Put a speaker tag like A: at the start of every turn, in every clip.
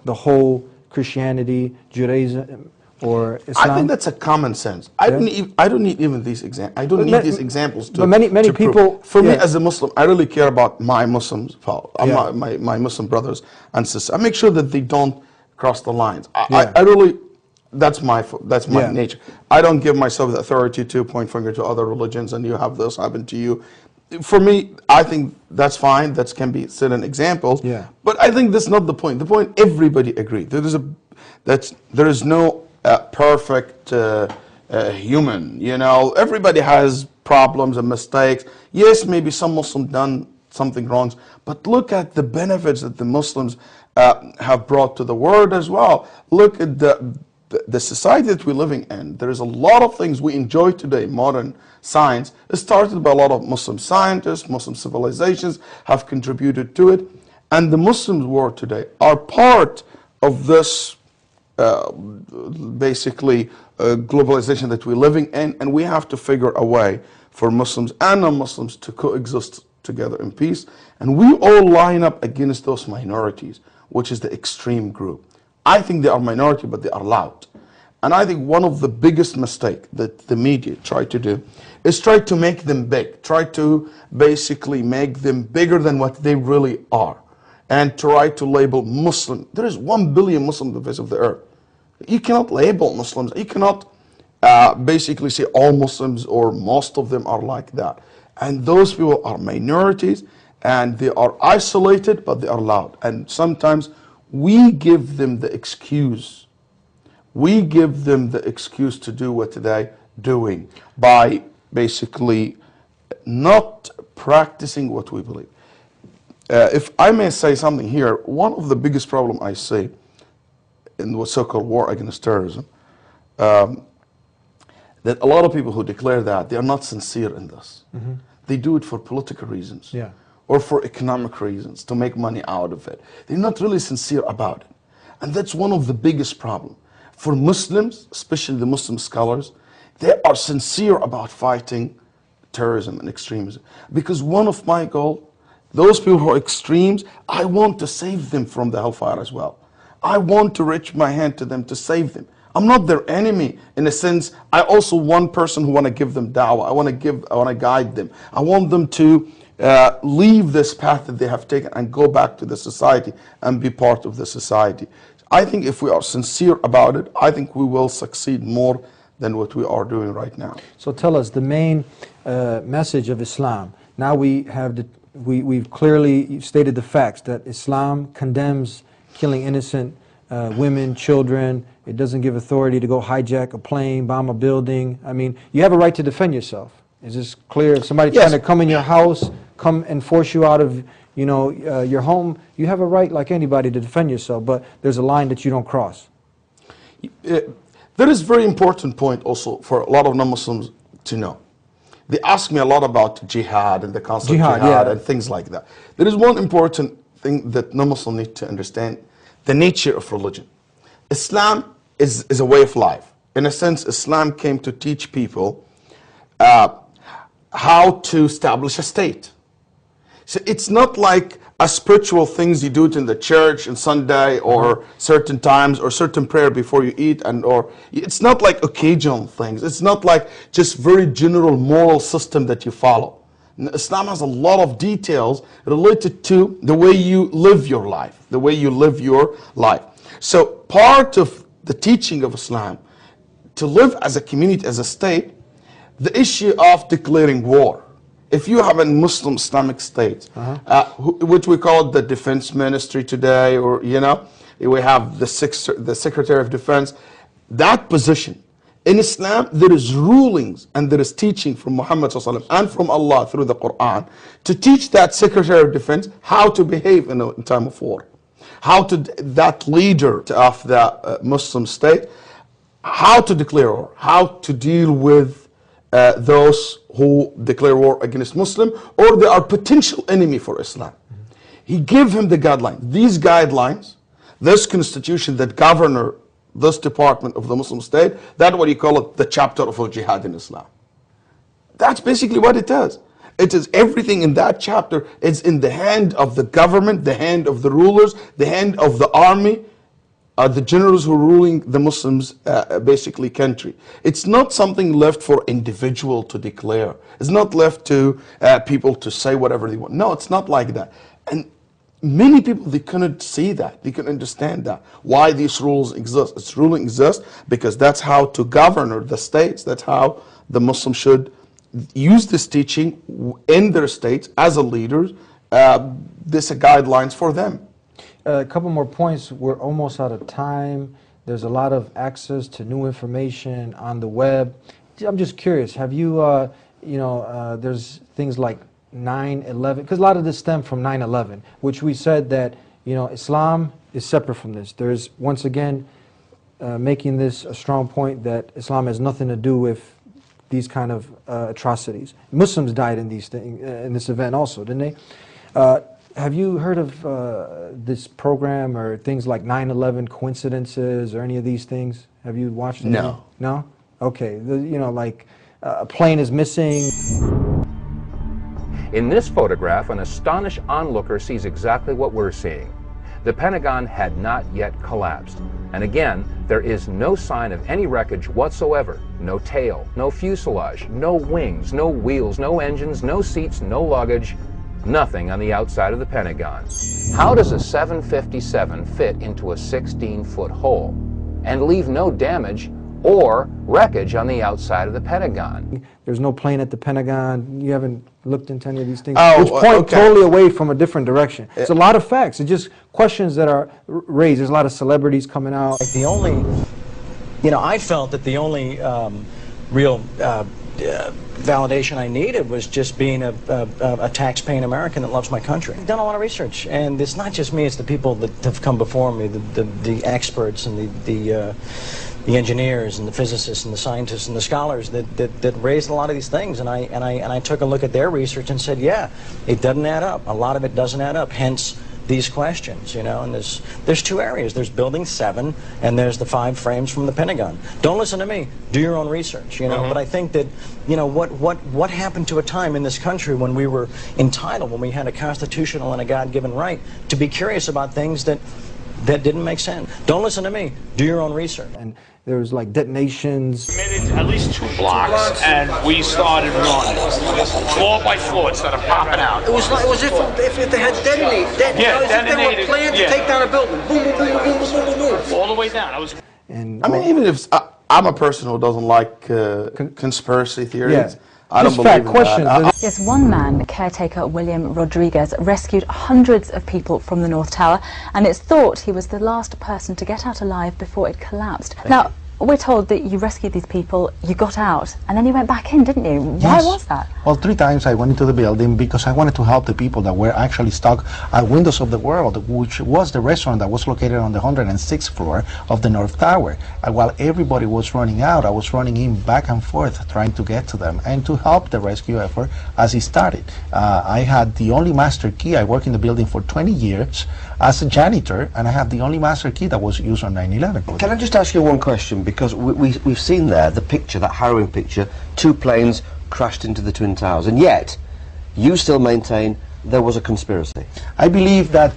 A: the whole Christianity, Judaism, or Islam?
B: I think that's a common sense. I don't need even these examples. I don't need these examples to.
A: But many
B: to
A: people.
B: Prove. For me as a Muslim, I really care about my Muslims, my Muslim brothers and sisters. I make sure that they don't cross the lines. I really. That's my nature. I don't give myself the authority to point finger to other religions and you have this happen to you. For me, I think that's fine. That can be certain examples.
A: Yeah.
B: But I think that's not the point. The point, everybody agreed. There is no perfect human. You know, everybody has problems and mistakes. Yes, maybe some Muslims done something wrong, but look at the benefits that the Muslims have brought to the world as well. Look at the society that we're living in. There is a lot of things we enjoy today. Modern science is started by a lot of Muslim scientists. Muslim civilizations have contributed to it, and the Muslim world today are part of this basically globalization that we're living in, and we have to figure a way for Muslims and non-Muslims to coexist together in peace. And we all line up against those minorities, which is the extreme group. I think they are minority, but they are loud. And I think one of the biggest mistakes that the media try to do is try to make them big, try to basically make them bigger than what they really are, and try to label Muslim. There is 1 billion Muslims on the face of the earth. You cannot label Muslims. You cannot basically say all Muslims or most of them are like that. And those people are minorities, and they are isolated, but they are loud. And sometimes we give them the excuse. We give them the excuse to do what they're doing by basically not practicing what we believe. If I may say something here, one of the biggest problems I see in the so-called war against terrorism, that a lot of people who declare that, they are not sincere in this. Mm-hmm. They do it for political reasons. Yeah. Or for economic reasons, to make money out of it. They're not really sincere about it. And that's one of the biggest problems. For Muslims, especially the Muslim scholars, they are sincere about fighting terrorism and extremism. Because one of my goals, those people who are extremes, I want to save them from the hellfire as well. I want to reach my hand to them to save them. I'm not their enemy in a sense. I also one person who want to give them da'wah. I want to guide them. I want them to leave this path that they have taken and go back to the society and be part of the society. I think if we are sincere about it, I think we will succeed more than what we are doing right now.
A: So tell us the main message of Islam. Now we have we've clearly stated the facts that Islam condemns killing innocent women, children. It doesn't give authority to go hijack a plane, bomb a building. I mean, you have a right to defend yourself. Is this clear? If somebody trying to come in your house, come and force you out of, you know, your home, you have a right like anybody to defend yourself, but there's a line that you don't cross.
B: There is a very important point also for a lot of non-Muslims to know. They ask me a lot about jihad and the concept of jihad and things like that. There is one important thing that non-Muslims need to understand, the nature of religion. Islam is a way of life. In a sense, Islam came to teach people how to establish a state. So it's not like a spiritual things you do it in the church on Sunday or certain times or certain prayer before you eat, or it's not like occasional things. It's not like just very general moral system that you follow. Islam has a lot of details related to the way you live your life, the way you live your life. So part of the teaching of Islam, to live as a community, as a state, the issue of declaring war. If you have a Muslim Islamic state, which we call the defense ministry today, or, you know, we have the Secretary of Defense, that position. In Islam, there is rulings and there is teaching from Muhammad ﷺ and from Allah through the Quran to teach that Secretary of Defense how to behave in time of war. How to, that leader of the Muslim state, how to declare war, how to deal with those who declare war against Muslim or they are potential enemy for Islam. He gave him the guidelines. These guidelines, this constitution that govern this department of the Muslim state, that's what you call it, the chapter of jihad in Islam. That's basically what it is. It is everything in that chapter is in the hand of the government, the hand of the rulers, the hand of the army, are the generals who are ruling the Muslims, basically, country. It's not something left for individual to declare. It's not left to people to say whatever they want. No, it's not like that. And many people, they couldn't see that. They couldn't understand that. Why these rules exist. This ruling exists because that's how to govern the states. That's how the Muslims should use this teaching in their states as a leader. These are guidelines for them.
A: A couple more points. We're almost out of time. There's a lot of access to new information on the web. I'm just curious, have you, there's things like 9/11, because a lot of this stemmed from 9/11, which we said that, Islam is separate from this. There's, once again, making this a strong point that Islam has nothing to do with these kind of atrocities. Muslims died in these things, in this event also, didn't they? Have you heard of this program or things like 9/11 coincidences or any of these things? Have you watched it?
B: No.
A: No? Okay. Like a plane is missing.
C: In this photograph, an astonished onlooker sees exactly what we're seeing. The Pentagon had not yet collapsed. And again, there is no sign of any wreckage whatsoever. No tail, no fuselage, no wings, no wheels, no engines, no seats, no luggage. Nothing on the outside of the Pentagon. How does a 757 fit into a 16-foot hole and leave no damage or wreckage on the outside of the Pentagon?
A: There's no plane at the Pentagon. You haven't looked into any of these things,
B: Oh,
A: which point
B: okay.
A: totally away from a different direction. It's a lot of facts. It's just questions that are raised. There's a lot of celebrities coming out.
D: The only, I felt that the only real validation I needed was just being a tax-paying American that loves my country. I've done a lot of research, and it's not just me, it's the people that have come before me, the experts and the engineers and the physicists and the scientists and the scholars that raised a lot of these things, and I took a look at their research and said, yeah, it doesn't add up. A lot of it doesn't add up, hence these questions, and there's two areas. There's Building 7 and there's the 5 frames from the Pentagon. Don't listen to me. Do your own research, But I think that, what happened to a time in this country when we were entitled, when we had a constitutional and a God-given right to be curious about things that didn't make sense. Don't listen to me. Do your own research.
A: And there was like detonations.
E: Committed at least 2 blocks, and we started running floor by floor instead of popping out.
F: It was if they had detonated.
E: Yeah,
F: If they were planned to take down a building. Boom, boom, boom, boom, boom, boom, boom, boom.
E: All the way down.
A: And
B: I mean, even if I'm a person who doesn't like conspiracy theories,
A: Yeah.
B: I don't
A: Just
B: believe
A: fact
B: in
A: questions.
B: that.
G: Yes, one man, caretaker William Rodriguez, rescued hundreds of people from the North Tower, and it's thought he was the last person to get out alive before it collapsed. Now, we're told that you rescued these people, you got out, and then you went back in, didn't you? Why was that?
H: Well, 3 times I went into the building because I wanted to help the people that were actually stuck at Windows of the World, which was the restaurant that was located on the 106th floor of the North Tower. And while everybody was running out, I was running in back and forth trying to get to them and to help the rescue effort as it started. I had the only master key. I worked in the building for 20 years as a janitor, and I have the only master key that was used on 9/11.
I: Can I just ask you one question? Because we've seen there the picture, that harrowing picture, 2 planes crashed into the Twin Towers, and yet you still maintain there was a conspiracy.
H: I believe that,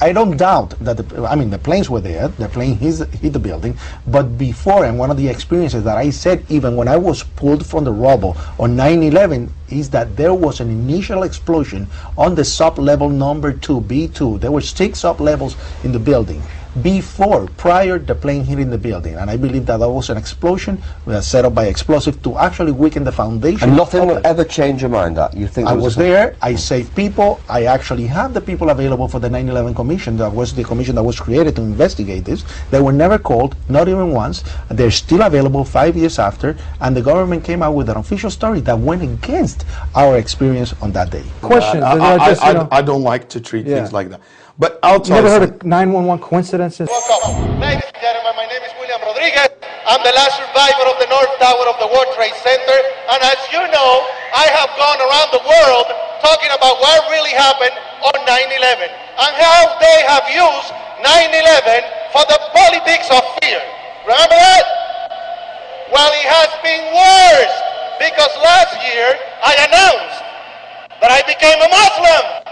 H: I don't doubt that, the planes were there, the plane hit the building, but before, and one of the experiences that I said even when I was pulled from the rubble on 9/11 is that there was an initial explosion on the sub-level number 2, B2. There were 6 sub-levels in the building prior the plane hitting the building, and I believe that was an explosion set up by explosive to actually weaken the foundation.
I: And nothing will ever change your mind that you think
H: I was there, I saved people, I actually have the people available for the 9/11 commission. That was the commission that was created to investigate this. They were never called, not even once. They're still available 5 years after, and the government came out with an official story that went against our experience on that day.
A: Questions.
B: I don't like to treat things like that. But I'll tell you.
A: Never heard of 911 coincidences?
J: Welcome. Ladies and gentlemen, my name is William Rodriguez. I'm the last survivor of the North Tower of the World Trade Center. And as you know, I have gone around the world talking about what really happened on 9/11 and how they have used 9/11 for the politics of fear. Remember that? Well, it has been worse because last year I announced that I became a Muslim.